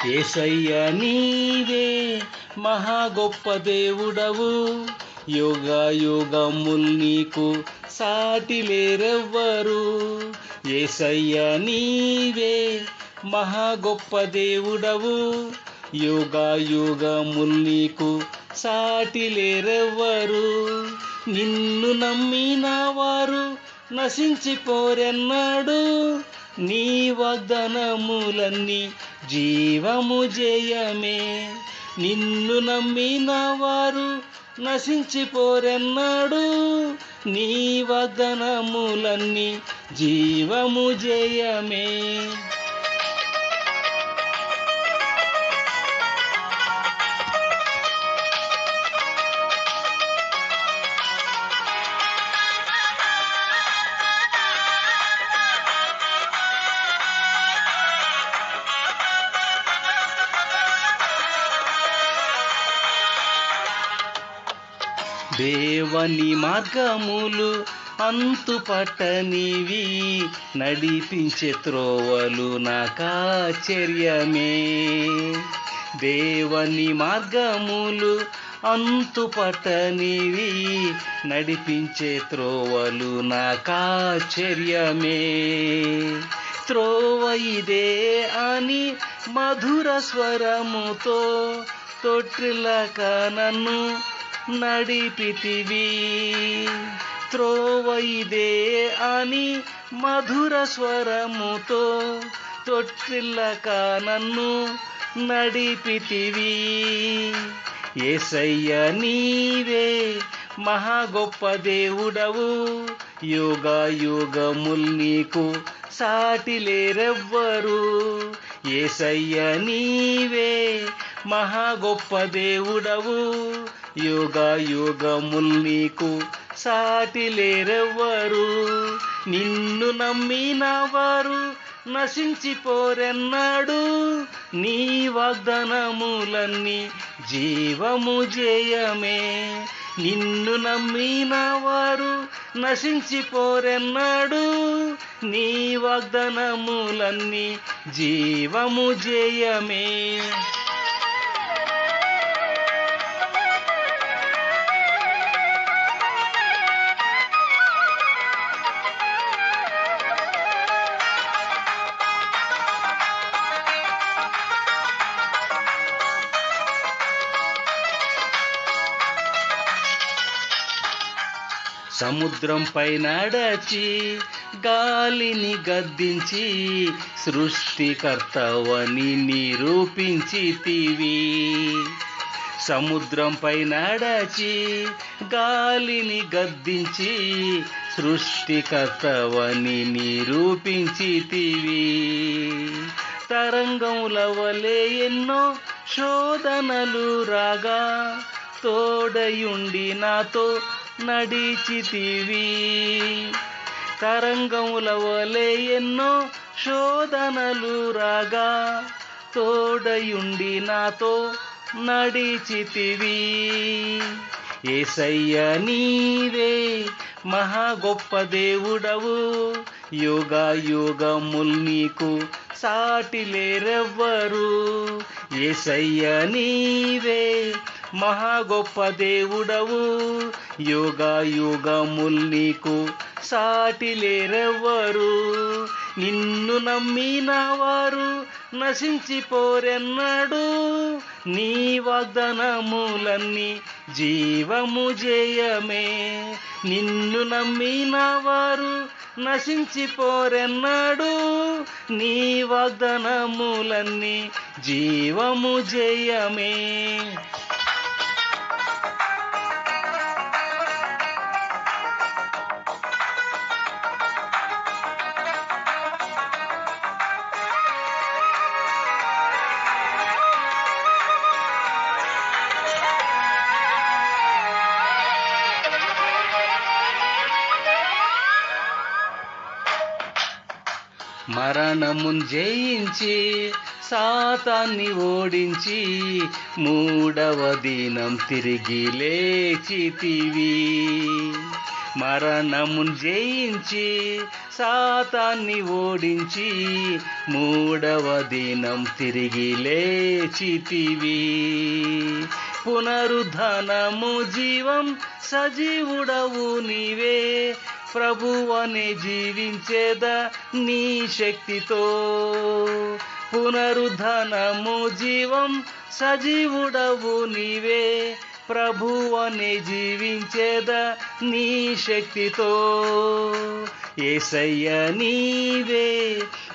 యేసయ్య నీవే మహా గొప్ప దేవుడవు, యోగ యోగముల్ నీకు సాటి లేరెవ్వరు. యేసయ్య నీవే మహా గొప్ప దేవుడవు, యోగ యోగముల్ నీకు సాటి లేరెవ్వరు. నిన్ను నమ్మిన వారు నశించిపోరెన్నాడు, నీ వాగ్దానములన్నీ జీవము జయమే. నిన్ను నమ్మిన వారు నశించిపోరెన్నాడు, నీ వాగ్దానములన్నీ జీవము జయమే. దేవుని మార్గములు అంతుపట్టనివి, నడిపించే త్రోవలు నాకాశ్చర్యమే. దేవుని మార్గములు అంతుపట్టనివి, నడిపించే త్రోవలు నాకాశ్చర్యమే. త్రోవ ఇదే అని మధుర స్వరముతో తొట్టిల్లక నన్ను నడిపితివి. త్రోవ ఇదే అని మధుర స్వరముతో తొట్టిల్లక నన్ను నడిపితివి. యేసయ్య నీవే మహా గొప్ప దేవుడవు, యోగ యోగముల్ నీకు సాటి లేరెవ్వరు. యేసయ్య నీవే మహా గొప్ప దేవుడవు, యోగ యోగముల్ నీకు సాటి లేరెవ్వరు. నిన్ను నమ్మిన వారు నశించిపోరెన్నాడు, నీ వాగ్దానములన్నీ జీవము జయమే. నిన్ను నమ్మిన వారు నశించిపోరెన్నాడు, నీ వాగ్దానములన్నీ జీవము జయమే. సముద్రంపై నడచి గాలిని గద్దించి సృష్టికర్తవని నిరూపించితివి. సముద్రంపై నడచి గాలిని గద్దించి సృష్టికర్తవని నిరూపించితివి. తరంగముల వలె ఎన్నో శోధనలు రాగా తోడయుండి నాతో నడిచితివి. తరంగముల వలె ఎన్నో శోధనలు రాగా తోడయుండి నాతో నడిచితివి. యేసయ్య నీవే మహా గొప్ప దేవుడవు, యోగ యోగముల్ నీకు సాటి లేరెవ్వరు. యేసయ్య నీవే మహా గొప్ప దేవుడవు, యోగ యోగముల్ నీకు సాటి లేరెవ్వరు. నిన్ను నమ్మిన వారు నశించిపోరెన్నాడు, నీ వాగ్దానములన్నీ జీవము జయమే. నిన్ను నమ్మిన వారు నశించిపోరెన్నాడు, నీ వాగ్దానములన్నీ జీవము జయమే. మరణమున్ జయించి సాతాన్ని ఓడించి మూడవ దినం తిరిగి లేచితివి. మరణమును జయించి సాతాన్ని ఓడించి మూడవ దినం తిరిగి లేచితివి. పునరుద్ధానము జీవం సజీవుడవు నీవే, ప్రభువనే జీవించేదా నీ శక్తితో. పునరుద్ధానము జీవం సజీవుడవు నీవే, ప్రభువనే జీవించేదా నీ శక్తితో. యేసయ్య నీవే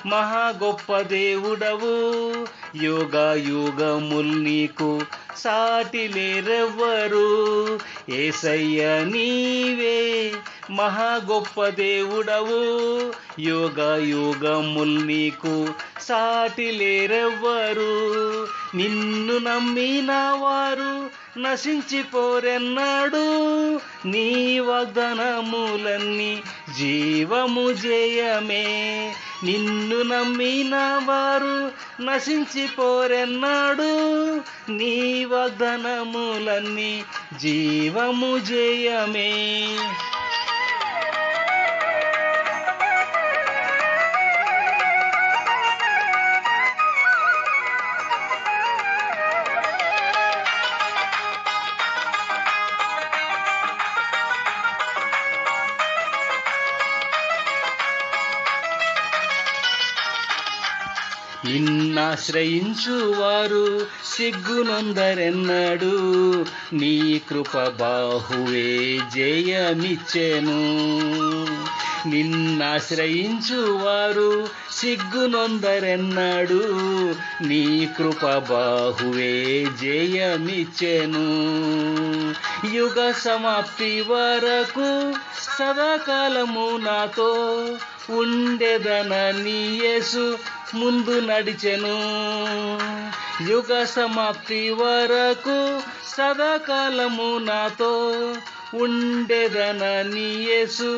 మహా గొప్ప దేవుడవు, యుగ యుగముల్ నీకు సాటి లేరెవ్వరు. యేసయ్య నీవే మహా గొప్ప దేవుడవు, యుగ యుగముల్ నీకు సాటి లేరెవ్వరు. నిన్ను నమ్మిన వారు నశించిపోరెన్నాడు, నీ వాగ్దానములన్నీ జీవము జయమే. నిన్ను నమ్మిన వారు నశించిపోరెన్నాడు, నీ వాగ్దానములన్నీ జీవము జయమే. నిన్నాశ్రయించువారు సిగ్గునొందరెన్నడు, నీ కృప బాహువే జయమిచ్చెను. నిన్నాశ్రయించువారు సిగ్గునొందరెన్నడు, నీ కృప బాహువే జయమిచ్చెను. యుగ సమాప్తి వరకు సదాకాలము నాతో ఉండెదనని యేసు ముందు నడిచెను. యుగ సమాప్తి వరకు సదాకాలము నాతో ఉండెదనని యేసు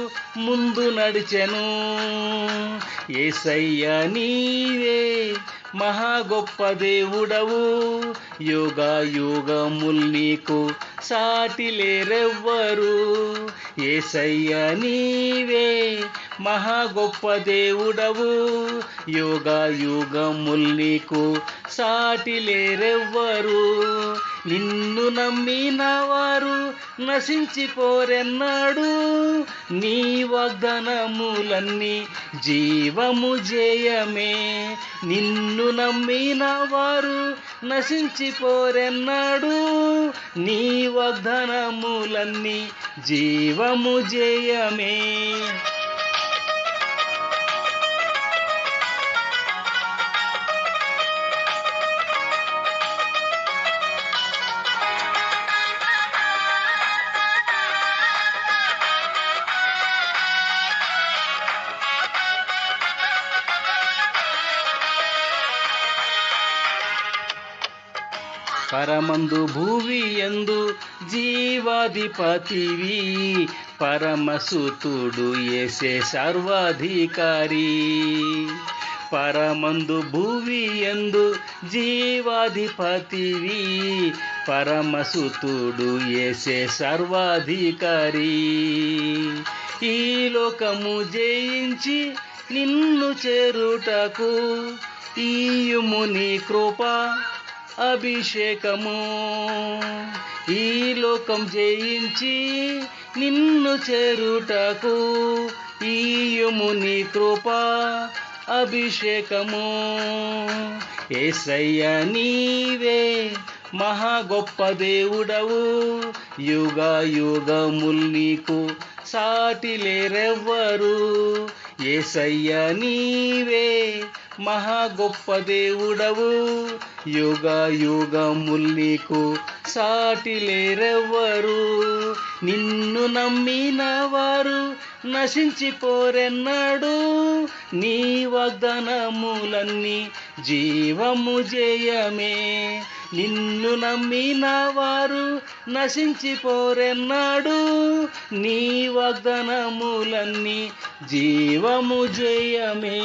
ముందు నడిచెను. యేసయ్య నీవే మహా గొప్ప దేవుడవు, యుగ యుగముల్ నీకు సాటి లేరెవ్వరు. యేసయ్య నీవే మహా గొప్ప దేవుడవు, యుగ యుగముల్ నీకు సాటి లేరెవ్వరు. నిన్ను నమ్మిన వారు నశించిపోరెన్నాడు, నీ వాగ్దానములన్నీ జీవము జయమే. నిన్ను నమ్మిన వారు నశించిపోరెన్నాడు, నీ వాగ్దానములన్నీ జీవము జయమే. పరమందు భూవి యందు జీవాధిపతివి, పరమసుతుడు యేసే సర్వాధికారి. పరమందు భూవి యందు జీవాధిపతివి, పరమసుతుడు యేసే సర్వాధికారి. ఈ లోకము జయించి నిన్ను చేరుటకు ఈయుము నీ కృప అభిషేకము. ఈ లోకం జయించి నిన్ను చేరుటకు ఈయుము నీ కృప అభిషేకము. యేసయ్య నీవే మహా గొప్ప దేవుడవు, యుగ యుగముల్ నీకు సాటి లేరెవ్వరు. యేసయ్య నీవే మహా గొప్ప దేవుడవు, యుగ యుగముల్ నీకు సాటి లేరెవ్వరు. నిన్ను నమ్మిన వారు నశించిపోరెన్నాడు, నీ వాగ్దానములన్నీ జీవము జయమే. నిన్ను నమ్మిన వారు నశించిపోరెన్నాడు, నీ వాగ్దానములన్నీ జీవము జయమే.